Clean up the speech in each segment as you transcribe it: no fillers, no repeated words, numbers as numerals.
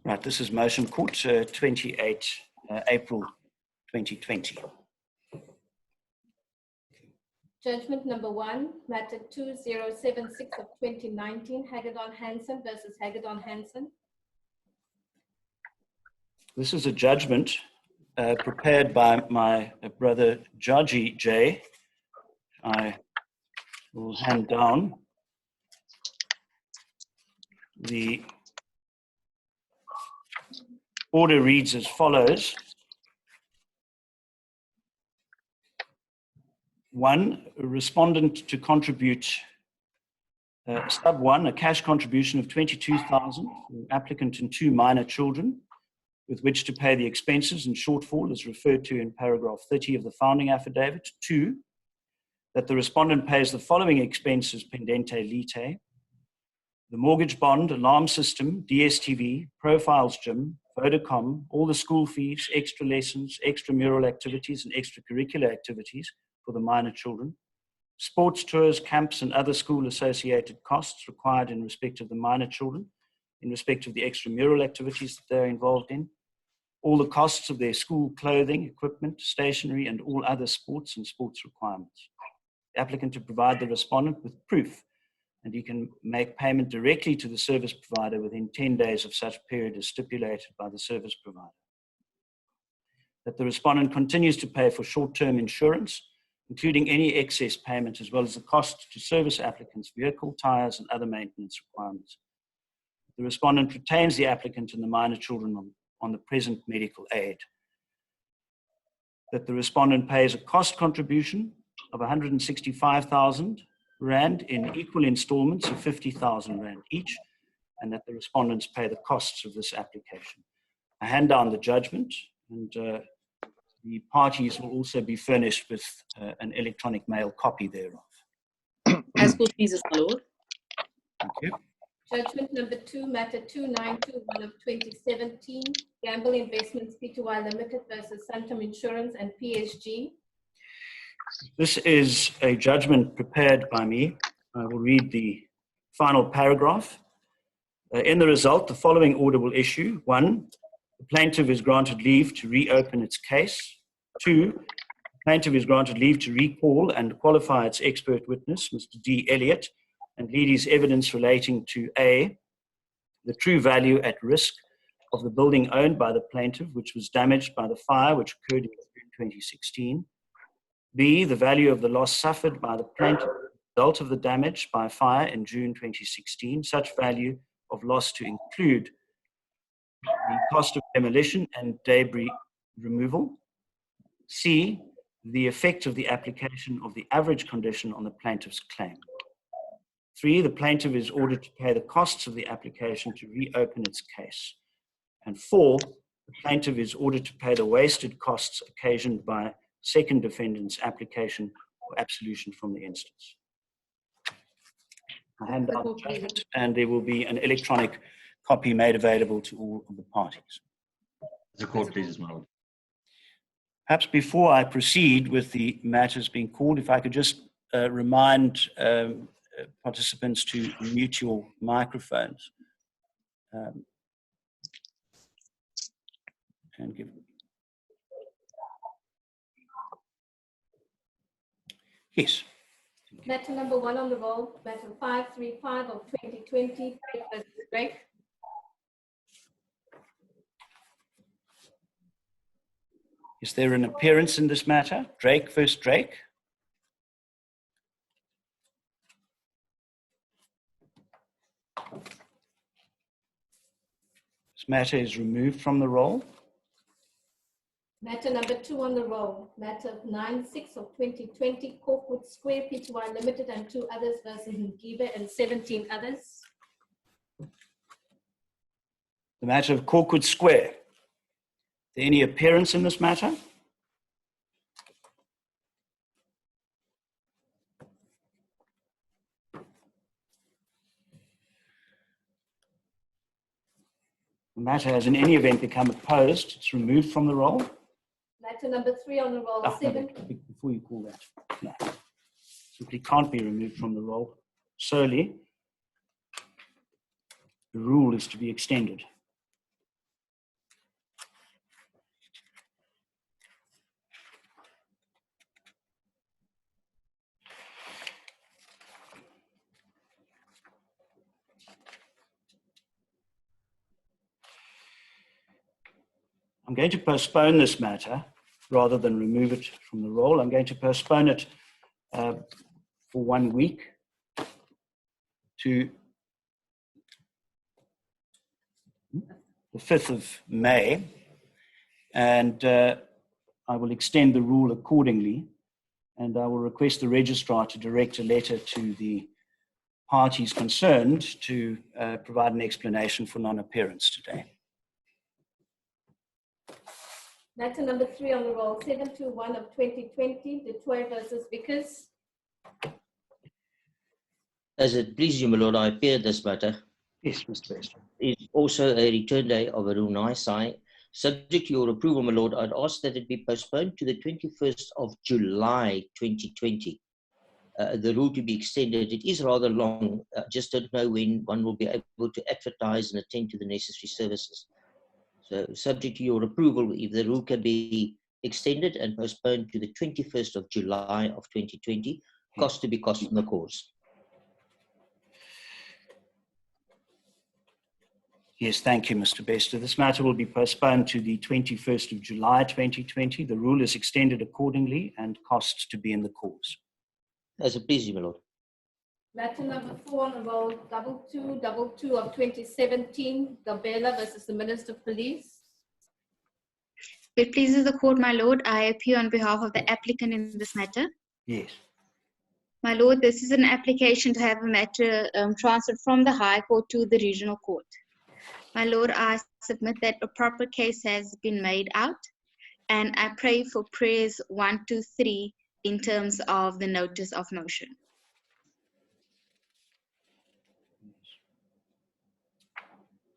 Right, this is motion court 28 April 2020. Judgment number 1, matter 2076 of 2019, Hagedorn Hansen versus Hagedorn Hansen. This is a judgment prepared by my brother Jaji J. I will hand down. The order reads as follows. 1, a respondent to contribute sub 1, a cash contribution of 22,000, applicant and 2 minor children, with which to pay the expenses and shortfall as referred to in paragraph 30 of the founding affidavit. 2, that the respondent pays the following expenses pendente lite: the mortgage bond, alarm system, DSTV, profiles gym, Vodacom, all the school fees, extra lessons, extramural activities and extracurricular activities for the minor children, sports tours, camps and other school associated costs required in respect of the minor children, in respect of the extramural activities that they're involved in, all the costs of their school clothing, equipment, stationery and all other sports and sports requirements. The applicant to provide the respondent with proof, and he can make payment directly to the service provider within 10 days of such period as stipulated by the service provider. That the respondent continues to pay for short-term insurance, including any excess payment, as well as the cost to service applicants' vehicle, tires, and other maintenance requirements. The respondent retains the applicant and the minor children on the present medical aid. That the respondent pays a cost contribution of 165,000 Rand in equal installments of 50,000 Rand each, and that the respondents pay the costs of this application. I hand down the judgment, and the parties will also be furnished with an electronic mail copy thereof. As per pleases, my lord. Thank you. Judgment number 2, matter 2921 of 2017, Gamble Investments Pty Limited versus Santam Insurance and PSG. This is a judgment prepared by me. I will read the final paragraph. In the result, the following order will issue. 1, the plaintiff is granted leave to reopen its case. 2, the plaintiff is granted leave to recall and qualify its expert witness, Mr. D. Elliott, and lead his evidence relating to A, the true value at risk of the building owned by the plaintiff, which was damaged by the fire which occurred in June 2016. B, the value of the loss suffered by the plaintiff as a result of the damage by fire in June 2016, such value of loss to include the cost of demolition and debris removal. C, the effect of the application of the average condition on the plaintiff's claim. 3, the plaintiff is ordered to pay the costs of the application to reopen its case. And 4, the plaintiff is ordered to pay the wasted costs occasioned by second defendant's application for absolution from the instance. I hand down the judgment, and there will be an electronic copy made available to all of the parties. The court pleases, my lord. Perhaps before I proceed with the matters being called, if I could just remind participants to mute your microphones and give. Yes. Matter number 1 on the roll, matter 535 of 2020, Drake versus Drake. Is there an appearance in this matter? Drake versus Drake? This matter is removed from the roll. Matter number 2 on the roll, matter 96 of 2020, Corkwood Square Pty Limited and 2 others versus Ngibe and 17 others. The matter of Corkwood Square. Is there any appearance in this matter? The matter has in any event become opposed. It's removed from the roll. Matter number 3 on the roll, 7. No, before you call that, no. Simply can't be removed from the roll solely. The rule is to be extended. I'm going to postpone this matter rather than remove it from the roll. I'm going to postpone it for 1 week to the 5th of May, and I will extend the rule accordingly, and I will request the registrar to direct a letter to the parties concerned to provide an explanation for non-appearance today. Matter number 3 on the roll, 721 of 2020, Detroit versus Vickers. As it pleases you, my lord, I appear this matter. Yes, Mr. Bester. It is also a return day of a rule nisi. Subject to your approval, my lord, I'd ask that it be postponed to the 21st of July 2020. The rule to be extended, it is rather long, just don't know when one will be able to advertise and attend to the necessary services. So subject to your approval, if the rule can be extended and postponed to the 21st of July of 2020, cost to be cost from the cause. Yes, thank you, Mr. Bester. This matter will be postponed to the 21st of July 2020. The rule is extended accordingly and costs to be in the cause. As it pleases you, my lord. Matter number 4 on the roll, 2222 of 2017, Gabela versus the Minister of Police. If it pleases the court, my lord, I appear on behalf of the applicant in this matter. Yes. My lord, this is an application to have a matter transferred from the High Court to the Regional Court. My lord, I submit that a proper case has been made out, and I pray for prayers 1, 2, 3 in terms of the notice of motion.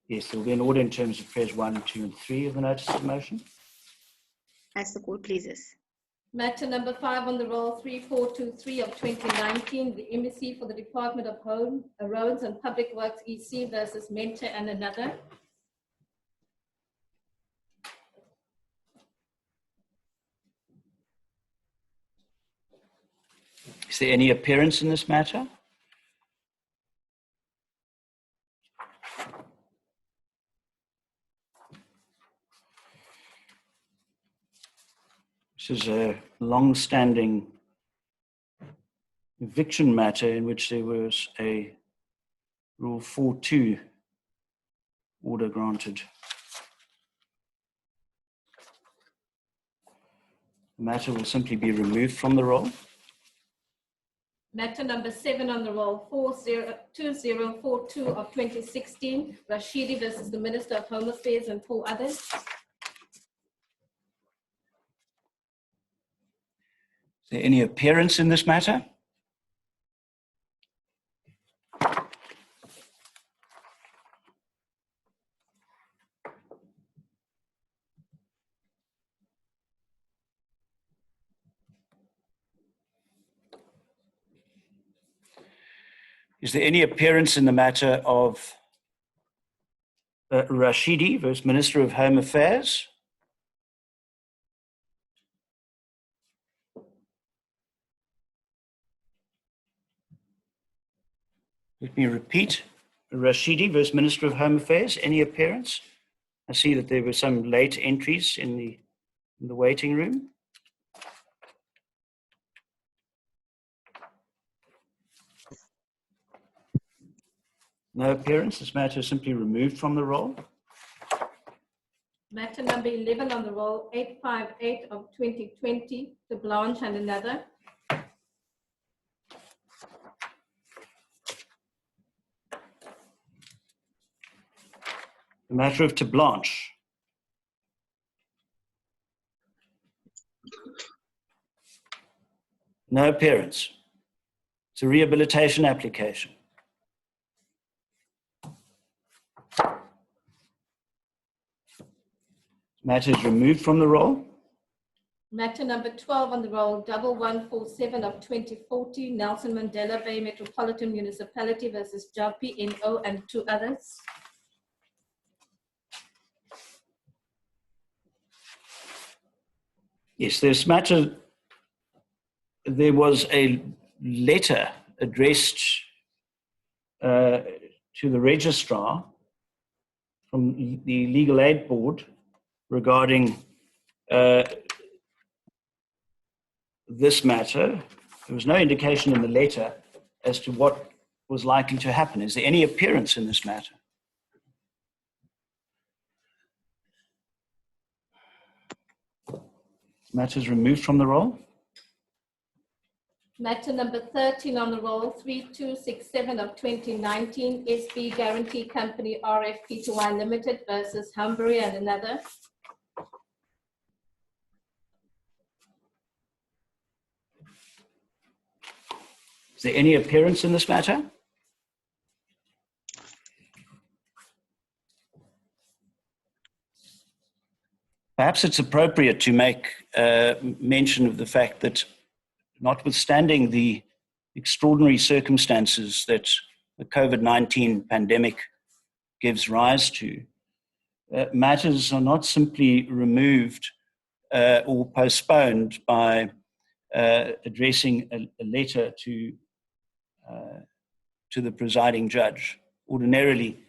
Yes, there will be an order in terms of prayers 1, 2, and 3 of the notice of motion. As the court pleases. Matter number 5 on the roll, 3423 of 2019, the Embassy for the Department of Home, Roads and Public Works EC versus Mentor and another. Is there any appearance in this matter? This is a long-standing eviction matter in which there was a Rule 4.2 order granted. The matter will simply be removed from the roll. Matter number 7 on the roll, 402042 of 2016, Rashidi versus the Minister of Home Affairs and 4 others. Is there any appearance in this matter? Is there any appearance in the matter of Rashidi versus Minister of Home Affairs? Let me repeat. Rashidi versus Minister of Home Affairs. Any appearance? I see that there were some late entries in the waiting room. No appearance. This matter is simply removed from the roll. Matter number 11 on the roll, 858 of 2020, the Blanche and another. The matter of to Blanche. No appearance. It's a rehabilitation application. Matter is removed from the roll. Matter number 12 on the roll, 1147 of 2040, Nelson Mandela Bay Metropolitan Municipality versus JAPI NO and 2 others. Yes, this matter, there was a letter addressed to the registrar from the Legal Aid Board regarding this matter. There was no indication in the letter as to what was likely to happen. Is there any appearance in this matter? Matter is removed from the roll. Matter number 13 on the roll, 3267 of 2019, SB Guarantee Company RFP2Y Limited versus Humbury and another. Is there any appearance in this matter? Perhaps it's appropriate to make mention of the fact that, notwithstanding the extraordinary circumstances that the COVID-19 pandemic gives rise to, matters are not simply removed or postponed by addressing a letter to the presiding judge. Ordinarily,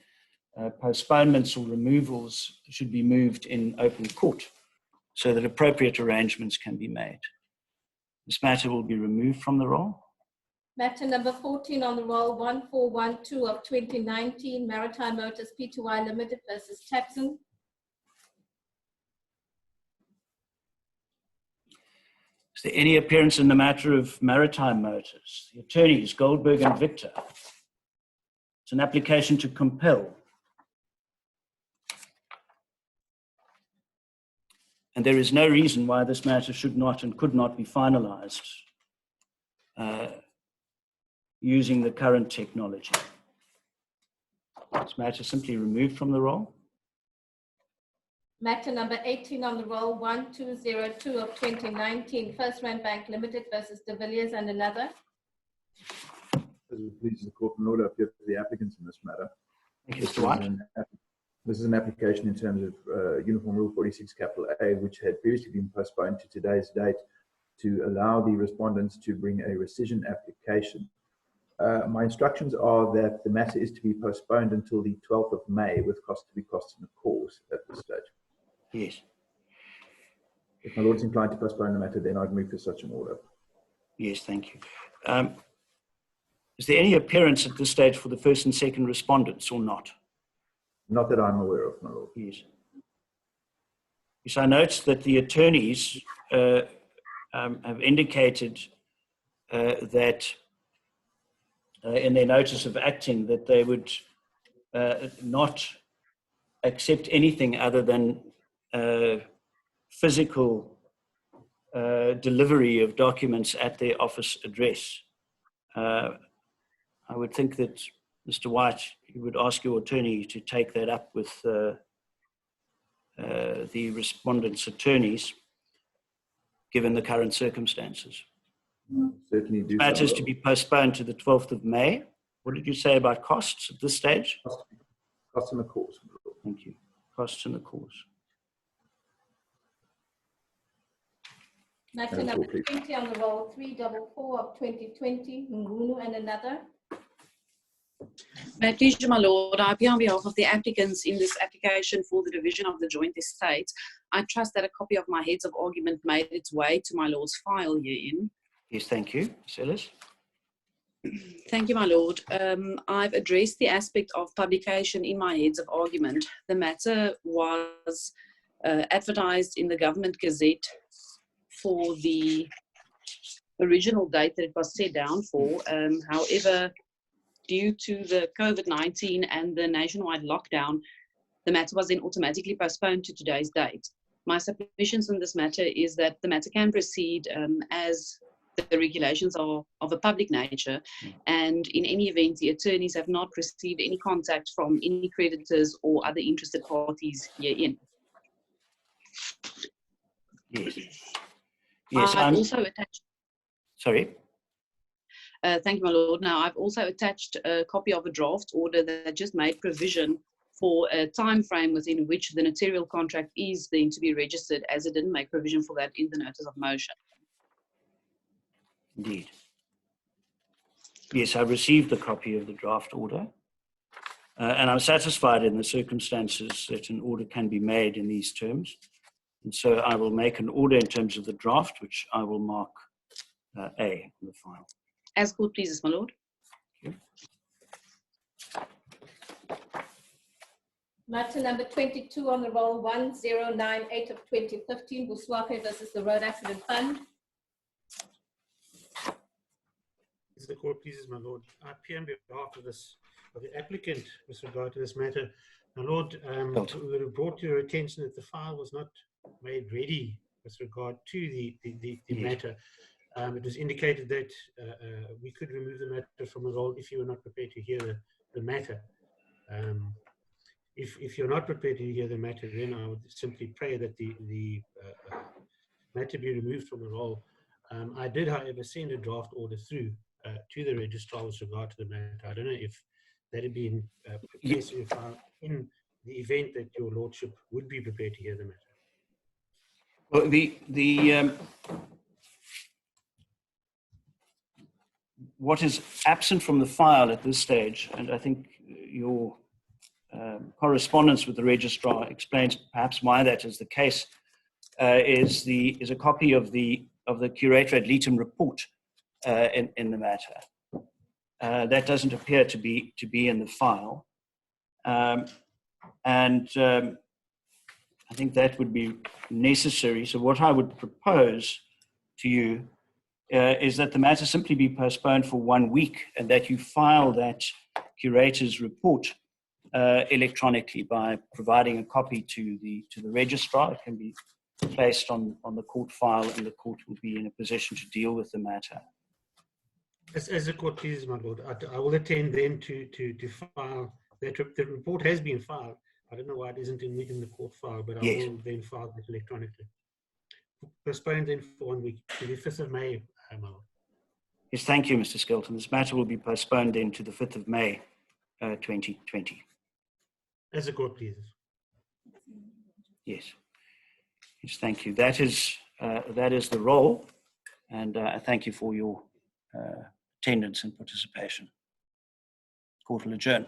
postponements or removals should be moved in open court so that appropriate arrangements can be made. This matter will be removed from the roll. Matter number 14 on the roll, 1412 of 2019, Maritime Motors Pty Limited versus Tapson. Is there any appearance in the matter of Maritime Motors? The attorneys, Goldberg and Victor. It's an application to compel. And there is no reason why this matter should not and could not be finalized using the current technology. This matter simply removed from the roll. Matter number 18 on the roll, 1202 of 2019, First Rand Bank Limited versus De Villiers and another. As it pleases the court, my lord, I appear for the applicants in this matter. Thank you, Mr. White. This is an application in terms of Uniform Rule 46 capital A, which had previously been postponed to today's date to allow the respondents to bring a rescission application. My instructions are that the matter is to be postponed until the 12th of May with costs to be costs in the cause at this stage. Yes. If my lord is inclined to postpone the matter, then I'd move for such an order. Yes, thank you. Is there any appearance at this stage for the first and second respondents or not? Not that I'm aware of, my lord. Yes. Yes, I note that the attorneys have indicated that in their notice of acting that they would not accept anything other than physical delivery of documents at their office address. I would think that, Mr. White, you would ask your attorney to take that up with the respondents' attorneys, given the current circumstances. Certainly do. Matters to be postponed to the 12th of May. What did you say about costs at this stage? Costs in the cause, my lord. Thank you. Costs in the cause. Matter number 20 on the roll, 344 of 2020, Ngunu and another. May I please, my lord, I appear on behalf of the applicants in this application for the division of the joint estate. I trust that a copy of my heads of argument made its way to my lord's file herein. Yes, thank you. Ms. Ellis. Thank you, my lord. I've addressed the aspect of publication in my heads of argument. The matter was advertised in the Government Gazette for the original date that it was set down for. However, due to the COVID-19 and the nationwide lockdown, the matter was then automatically postponed to today's date. My submissions on this matter is that the matter can proceed as the regulations are of a public nature, and in any event, the attorneys have not received any contact from any creditors or other interested parties herein. Yes. Yes, I've also attached. Sorry. Thank you, my lord. Now, I've also attached a copy of a draft order that just made provision for a time frame within which the notarial contract is then to be registered, as it didn't make provision for that in the notice of motion. Indeed. Yes, I received the copy of the draft order. And I'm satisfied in the circumstances that an order can be made in these terms. And so I will make an order in terms of the draft, which I will mark A on the file. As court pleases, my lord. Matter number 22 on the roll 1098 of 2015, Buswape versus the Road Accident Fund. As the court pleases, my lord, I appear on behalf of the applicant with regard to this matter. My lord, we would have brought to your attention that the file was not made ready with regard to the matter. It was indicated that we could remove the matter from the roll if you were not prepared to hear the matter. If you're not prepared to hear the matter, then I would simply pray that the matter be removed from the roll. I did, however, send a draft order through to the registrar with regard to the matter. I don't know if that had been placed in the event that your lordship would be prepared to hear the matter. Well, what is absent from the file at this stage, and I think your correspondence with the registrar explains perhaps why that is the case, is a copy of the curator ad litem report in the matter. That doesn't appear to be in the file, and I think that would be necessary. So what I would propose to you is that the matter simply be postponed for 1 week, and that you file that curator's report electronically by providing a copy to the registrar. It can be placed on the court file, and the court will be in a position to deal with the matter. As the court pleases, my lord, I will attend then to file that. The report has been filed. I don't know why it isn't in the court file, but I will then file it electronically. Postponed then for 1 week to the 5th of May, my lord. Yes, thank you, Mr. Skelton. This matter will be postponed then to the 5th of May, 2020. As the court pleases. Yes. Yes, thank you. That is the roll, and I thank you for your attendance and participation. Court will adjourn.